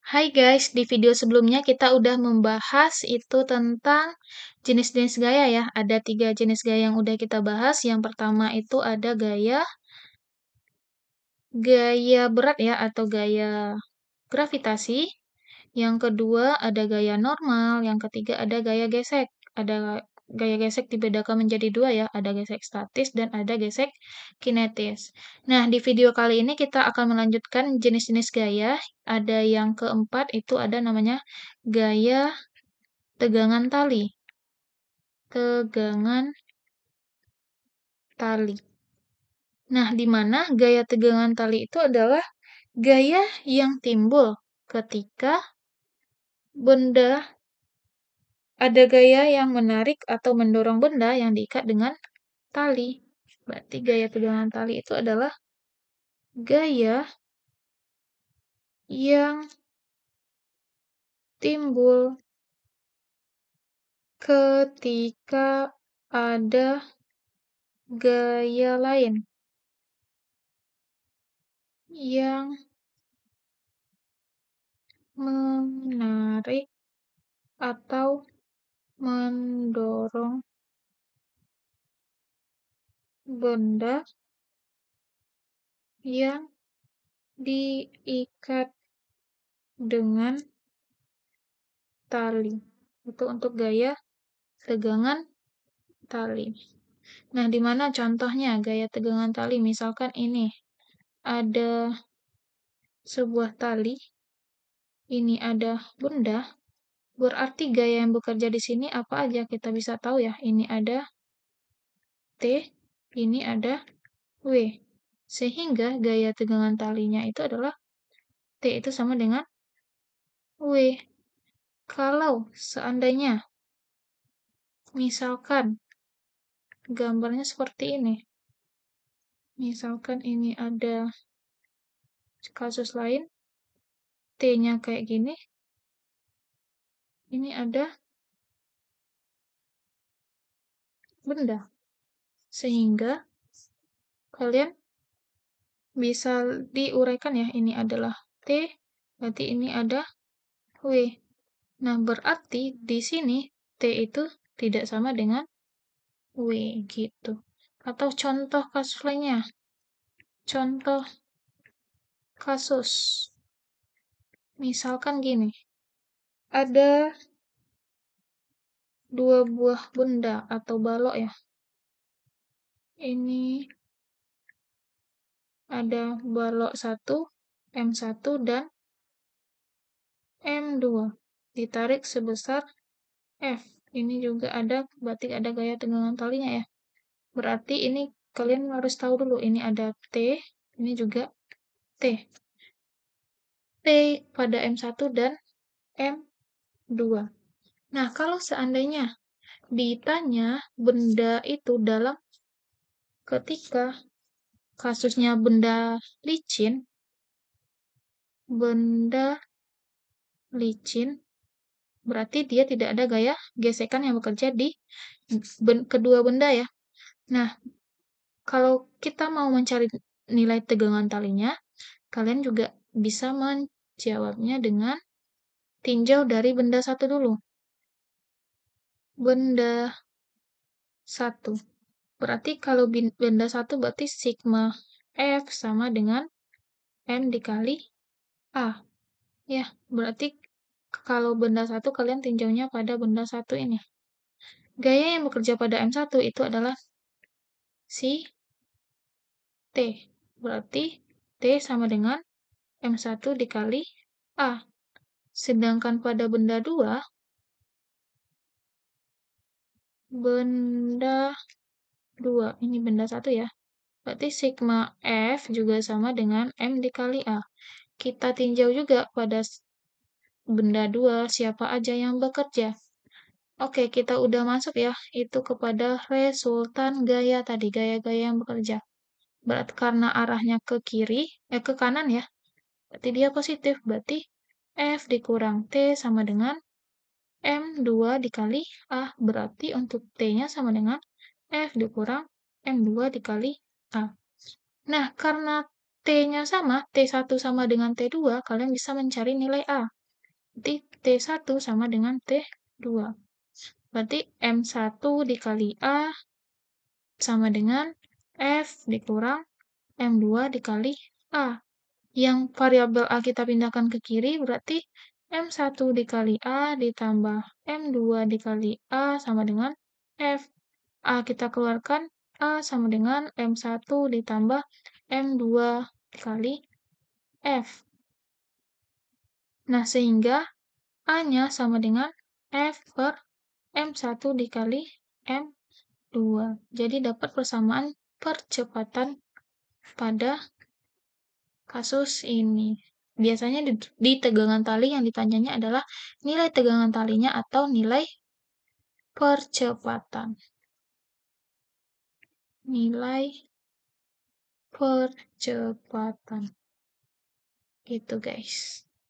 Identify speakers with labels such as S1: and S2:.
S1: Hai guys, di video sebelumnya kita udah membahas itu tentang jenis-jenis gaya ya. Ada 3 jenis gaya yang udah kita bahas. Yang pertama itu ada gaya gaya berat ya atau gaya gravitasi. Yang kedua ada gaya normal. Yang ketiga ada gaya gesek. Ada gaya gesek dibedakan menjadi dua ya. Ada gesek statis dan ada gesek kinetis. Nah, di video kali ini kita akan melanjutkan jenis-jenis gaya. Ada yang keempat itu ada namanya gaya tegangan tali. Tegangan tali. Nah, di mana gaya tegangan tali itu adalah gaya yang timbul ketika ada gaya yang menarik atau mendorong benda yang diikat dengan tali. Berarti gaya tegangan tali itu adalah gaya yang timbul ketika ada gaya lain yang menarik atau mendorong benda yang diikat dengan tali. Itu untuk gaya tegangan tali. Nah, di mana contohnya gaya tegangan tali? Misalkan ini ada sebuah tali, ini ada benda, berarti gaya yang bekerja di sini apa aja? Kita bisa tahu ya, ini ada T, ini ada W. Sehingga gaya tegangan talinya itu adalah T itu sama dengan W. Kalau seandainya, misalkan gambarnya seperti ini. Misalkan ini ada kasus lain, T-nya kayak gini, ini ada benda. Sehingga kalian bisa diuraikan ya, ini adalah T, berarti ini ada W. Nah, berarti di sini T itu tidak sama dengan W gitu. Atau contoh kasus lainnya. Contoh kasus. Misalkan gini. Ada dua buah benda atau balok ya. Ini ada balok 1, M1 dan M2. Ditarik sebesar F. Ini juga ada, berarti ada gaya tegangan talinya ya. Berarti ini kalian harus tahu dulu, ini ada T, ini juga T. T pada M1 dan M2. Nah, kalau seandainya ditanya benda itu dalam ketika kasusnya benda licin, berarti dia tidak ada gaya gesekan yang bekerja di kedua benda ya. Nah, kalau kita mau mencari nilai tegangan talinya, kalian juga bisa menjawabnya dengan tinjau dari benda satu dulu. Benda satu. Berarti kalau benda satu berarti sigma F sama dengan M dikali A. Ya, berarti kalau benda satu kalian tinjaunya pada benda satu ini. Gaya yang bekerja pada M1 itu adalah si T. Berarti T sama dengan M1 dikali A. Sedangkan pada benda 2, ini benda 1 ya. Berarti sigma F juga sama dengan M dikali A. Kita tinjau juga pada benda 2, siapa aja yang bekerja. Oke, kita udah masuk ya, itu kepada resultan gaya tadi, gaya-gaya yang bekerja. Berarti karena arahnya ke kiri, ke kanan ya, berarti dia positif. Berarti F dikurang T sama dengan M2 dikali A. Berarti untuk T-nya sama dengan F dikurang M2 dikali A. Nah, karena T-nya sama, T1 sama dengan T2, kalian bisa mencari nilai A. Berarti T1 sama dengan T2. Berarti M1 dikali A sama dengan F dikurang M2 dikali A. Yang variabel A kita pindahkan ke kiri, berarti M1 dikali A ditambah M2 dikali A sama dengan F. A kita keluarkan, A sama dengan M1 ditambah M2 dikali F. Nah, sehingga A-nya sama dengan F per M1 dikali M2. Jadi dapat persamaan percepatan pada kasus ini. Biasanya di tegangan tali yang ditanyanya adalah nilai tegangan talinya atau nilai percepatan. Nilai percepatan. Gitu guys.